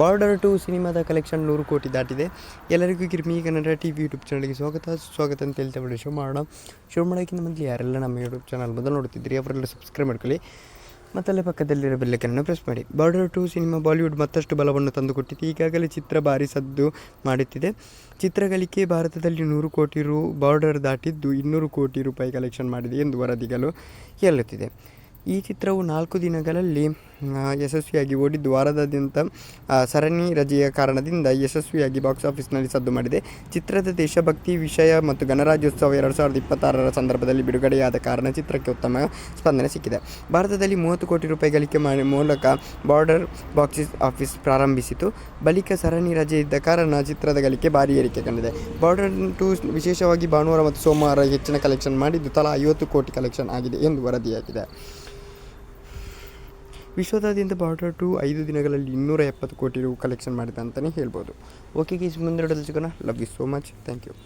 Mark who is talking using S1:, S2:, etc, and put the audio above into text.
S1: Border 2 ಸಿನಿಮಾದ collection 100 ಕೋಟಿ ದಾಟಿದೆ. ಎಲ್ಲರಿಗೂ ಕಿರ್ಮಿ ಕನ್ನಡ ಟಿವಿ ಯೂಟ್ಯೂಬ್ ಚಾನಲ್ಗೆ ಸ್ವಾಗತ ಅಂತ ಹೇಳ್ತಾ ಬಿಡಿ ಶೋ ಮಾಡೋಕ್ಕಿಂತ ಮೊದಲು ಯಾರೆಲ್ಲ ನಮ್ಮ ಯೂಟ್ಯೂಬ್ ಚಾನಲ್ ಮೊದಲು ನೋಡ್ತಿದ್ರಿ ಅವರೆಲ್ಲ ಸಬ್ಸ್ಕ್ರೈಬ್ ಮಾಡ್ಕೊಳ್ಳಿ, ಮತ್ತಲ್ಲೇ ಪಕ್ಕದಲ್ಲಿರೋ ಬೆಲ್ಲೈಕನ್ನು ಪ್ರೆಸ್ ಮಾಡಿ. ಬಾರ್ಡರ್ 2 ಸಿನಿಮಾ ಬಾಲಿವುಡ್ ಮತ್ತಷ್ಟು ಬಲವನ್ನು ತಂದುಕೊಟ್ಟಿದೆ. ಈಗಾಗಲೇ ಚಿತ್ರ ಭಾರಿ ಸದ್ದು ಮಾಡುತ್ತಿದೆ. ಚಿತ್ರಗಳಿಕೆ ಭಾರತದಲ್ಲಿ 100 ಕೋಟಿ ರು ಬಾರ್ಡರ್ ದಾಟಿದ್ದು 200 ಕೋಟಿ ರೂಪಾಯಿ ಕಲೆಕ್ಷನ್ ಮಾಡಿದೆ ಎಂದು ವರದಿಗಳು ಹೇಳುತ್ತಿದೆ. ಈ ಚಿತ್ರವು 4 ದಿನಗಳಲ್ಲಿ ಯಶಸ್ವಿಯಾಗಿ ಓಡಿದ್ದು, ವಾರದಾದ್ಯಂತ ಸರಣಿ ರಜೆಯ ಕಾರಣದಿಂದ ಯಶಸ್ವಿಯಾಗಿ ಬಾಕ್ಸ್ ಆಫೀಸ್ನಲ್ಲಿ ಸದ್ದು ಮಾಡಿದೆ. ಚಿತ್ರದ ದೇಶಭಕ್ತಿ ವಿಷಯ ಮತ್ತು ಗಣರಾಜ್ಯೋತ್ಸವ 2026ರ ಸಂದರ್ಭದಲ್ಲಿ ಬಿಡುಗಡೆಯಾದ ಕಾರಣ ಚಿತ್ರಕ್ಕೆ ಉತ್ತಮ ಸ್ಪಂದನೆ ಸಿಕ್ಕಿದೆ. ಭಾರತದಲ್ಲಿ 30 ಕೋಟಿ ರೂಪಾಯಿ ಗಳಿಕೆ ಮೂಲಕ ಬಾರ್ಡರ್ ಬಾಕ್ಸ್ ಆಫೀಸ್ ಪ್ರಾರಂಭಿಸಿತು. ಬಳಿಕ ಸರಣಿ ರಜೆ ಇದ್ದ ಕಾರಣ ಚಿತ್ರದ ಗಳಿಕೆ ಭಾರಿ ಏರಿಕೆ ಕಂಡಿದೆ. ಬಾರ್ಡರ್ 2 ವಿಶೇಷವಾಗಿ ಭಾನುವಾರ ಮತ್ತು ಸೋಮವಾರ ಹೆಚ್ಚಿನ ಕಲೆಕ್ಷನ್ ಮಾಡಿದ್ದು, ತಲಾ 50 ಕೋಟಿ ಕಲೆಕ್ಷನ್ ಆಗಿದೆ ಎಂದು ವರದಿಯಾಗಿದೆ. ವಿಶ್ವದಾದ್ಯಂತ ಬಾರ್ಡರ್ 2 5 ದಿನಗಳಲ್ಲಿ 270 ಕೋಟಿ ರು ಕಲೆಕ್ಷನ್ ಮಾಡಿದೆ ಅಂತಲೇ ಹೇಳ್ಬೋದು. ಓಕೆ ಗೈಸ್, ಮುಂದೆ ಸಿಗೋಣ. Love you so much, thank you.